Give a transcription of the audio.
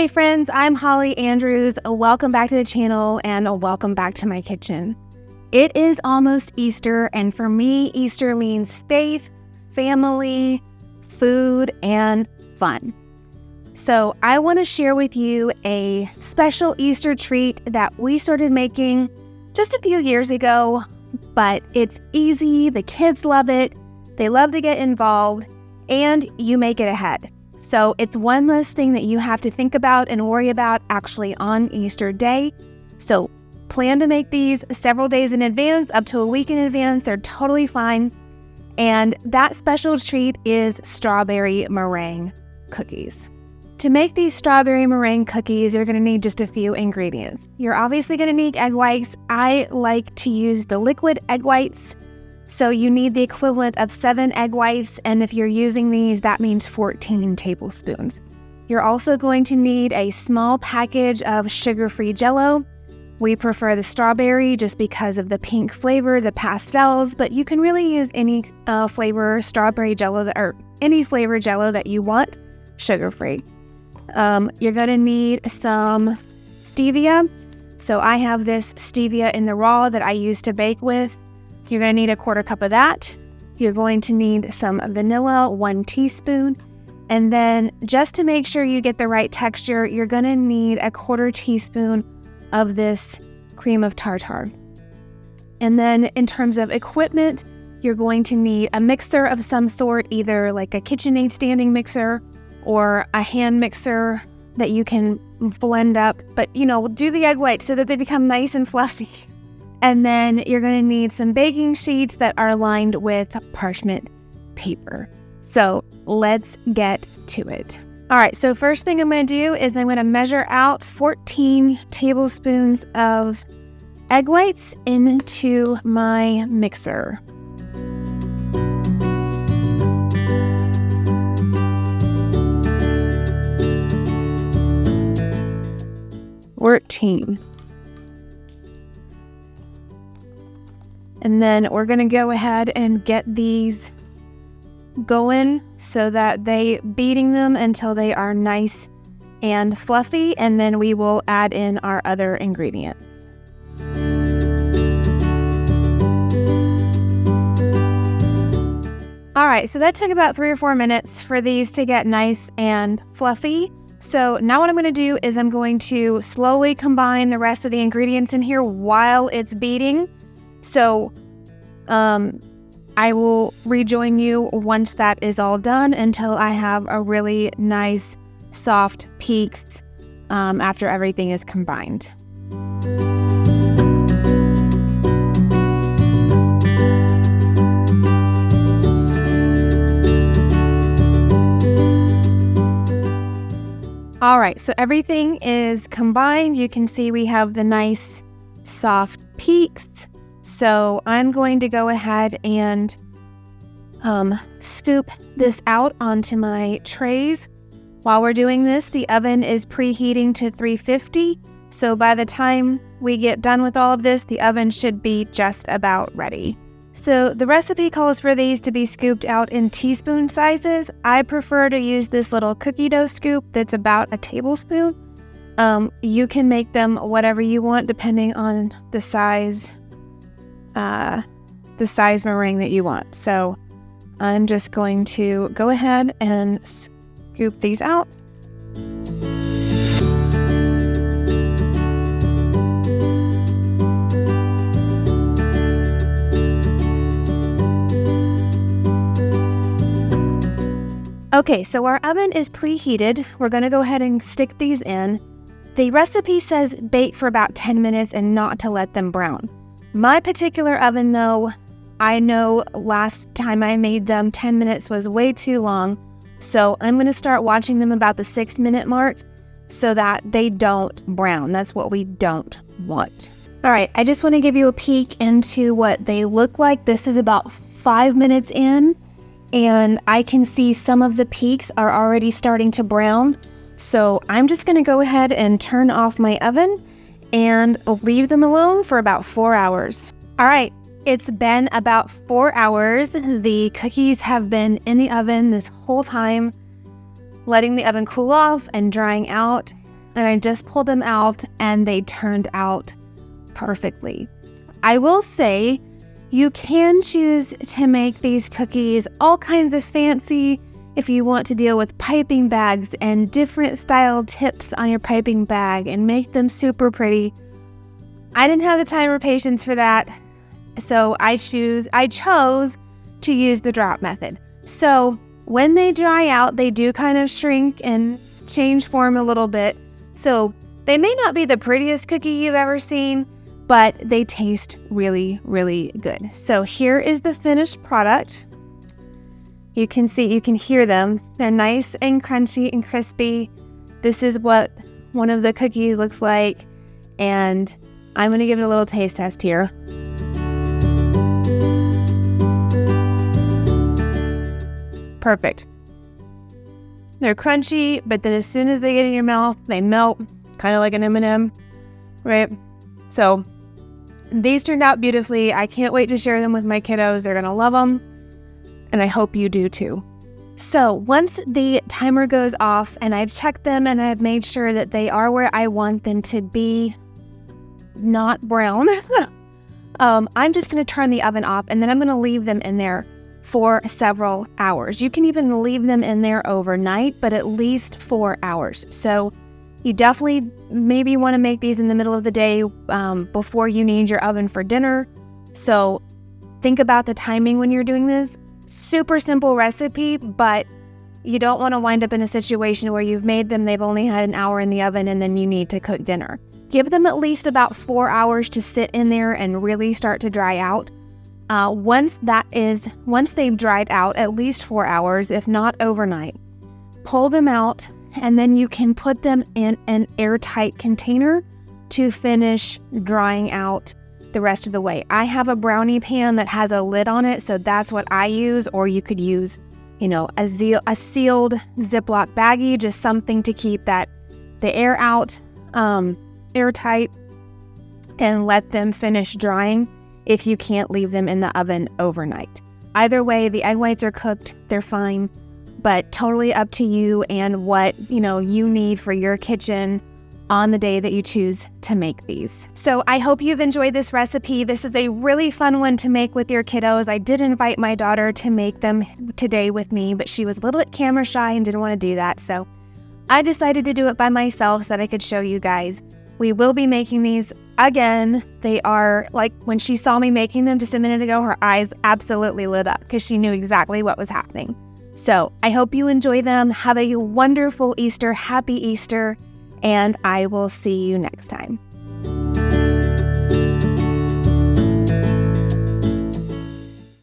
Hey friends, I'm Holly Andrews. Welcome back to the channel and welcome back to my kitchen. It is almost Easter, and for me, Easter means faith, family, food, and fun. So I want to share with you a special Easter treat that we started making just a few years ago, but it's easy, the kids love it, they love to get involved, and you make it ahead. So it's one less thing that you have to think about and worry about actually on Easter Day. So plan to make these several days in advance, up to a week in advance. They're totally fine. And that special treat is strawberry meringue cookies. To make these strawberry meringue cookies, you're going to need just a few ingredients. You're obviously going to need egg whites. I like to use the liquid egg whites. So you need the equivalent of 7 egg whites, and if you're using these, that means 14 tablespoons. You're also going to need a small package of sugar-free Jell-O. We prefer the strawberry just because of the pink flavor, the pastels, but you can really use any flavor strawberry Jell-O or any flavor Jell-O that you want, sugar-free. You're going to need some stevia. So I have this stevia in the raw that I use to bake with. You're going to need a 1/4 cup of that. You're going to need some vanilla, 1 teaspoon. And then just to make sure you get the right texture, you're going to need a 1/4 teaspoon of this cream of tartar. And then in terms of equipment, you're going to need a mixer of some sort, either like a KitchenAid standing mixer or a hand mixer that you can blend up. But, do the egg whites so that they become nice and fluffy. And then you're going to need some baking sheets that are lined with parchment paper. So let's get to it. All right, so first thing I'm going to do is I'm going to measure out 14 tablespoons of egg whites into my mixer. And then we're going to go ahead and get these going so that beating them until they are nice and fluffy, and then we will add in our other ingredients. All right, so that took about 3 or 4 minutes for these to get nice and fluffy. So now what I'm going to do is I'm going to slowly combine the rest of the ingredients in here while it's beating. So I will rejoin you once that is all done until I have a really nice soft peaks after everything is combined. All right, so everything is combined. You can see we have the nice soft peaks. So I'm going to go ahead and scoop this out onto my trays. While we're doing this, the oven is preheating to 350. So by the time we get done with all of this, the oven should be just about ready. So the recipe calls for these to be scooped out in teaspoon sizes. I prefer to use this little cookie dough scoop that's about a tablespoon. You can make them whatever you want depending on the size meringue that you want. So I'm just going to go ahead and scoop these out. Okay, so our oven is preheated. We're going to go ahead and stick these in. The recipe says bake for about 10 minutes and not to let them brown. My particular oven, though, I know last time I made them, 10 minutes was way too long. So I'm going to start watching them about the 6-minute mark so that they don't brown. That's what we don't want. All right, I just want to give you a peek into what they look like. This is about 5 minutes in, and I can see some of the peaks are already starting to brown. So I'm just going to go ahead and turn off my oven and leave them alone for about 4 hours. All right, it's been about 4 hours. The cookies have been in the oven this whole time, letting the oven cool off and drying out. and I just pulled them out and they turned out perfectly. I will say you can choose to make these cookies all kinds of fancy if you want to deal with piping bags and different style tips on your piping bag and make them super pretty. I didn't have the time or patience for that, so I chose to use the drop method. So when they dry out, they do kind of shrink and change form a little bit. So they may not be the prettiest cookie you've ever seen, but they taste really, really good. So here is the finished product. You can hear them. They're nice and crunchy and crispy. This is what one of the cookies looks like. And I'm going to give it a little taste test here. Perfect. They're crunchy, but then as soon as they get in your mouth, they melt, kind of like an M&M, right? So these turned out beautifully. I can't wait to share them with my kiddos. They're going to love them, and I hope you do too. So once the timer goes off and I've checked them and I've made sure that they are where I want them to be, not brown, I'm just going to turn the oven off, and then I'm going to leave them in there for several hours. You can even leave them in there overnight, but at least 4 hours. So you definitely maybe want to make these in the middle of the day before you need your oven for dinner. So think about the timing when you're doing this. Super simple recipe, but you don't want to wind up in a situation where you've made them, they've only had an hour in the oven, and then you need to cook dinner. Give them at least about 4 hours to sit in there and really start to dry out. Once they've dried out, at least 4 hours, if not overnight, pull them out, and then you can put them in an airtight container to finish drying out the rest of the way. I have a brownie pan that has a lid on it, so that's what I use, or you could use, a sealed Ziploc baggie, just something to keep the air out, airtight, and let them finish drying if you can't leave them in the oven overnight. Either way, the egg whites are cooked, they're fine, but totally up to you and what, you need for your kitchen on the day that you choose to make these. So I hope you've enjoyed this recipe. This is a really fun one to make with your kiddos. I did invite my daughter to make them today with me, but she was a little bit camera shy and didn't want to do that. So I decided to do it by myself so that I could show you guys. We will be making these again. They are like, when she saw me making them just a minute ago, her eyes absolutely lit up because she knew exactly what was happening. So I hope you enjoy them. Have a wonderful Easter, happy Easter, and I will see you next time.